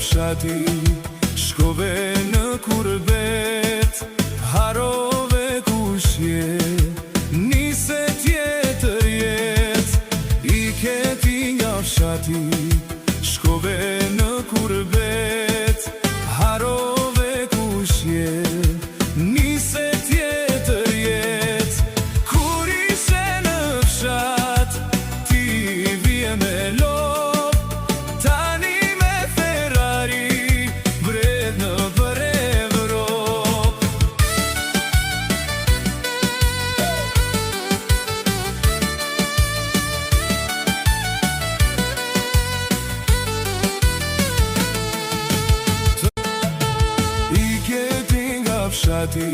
fshati, shkove në kurbet, harove kushje, nise tjetër jet, i keti nga fshati, shkove në kurbet, harove kushje, nise tjetër jet, kur ishe në fshat, ti vje me lop, tani me Ferrari, bret në për Evrop. I keti nga fshati,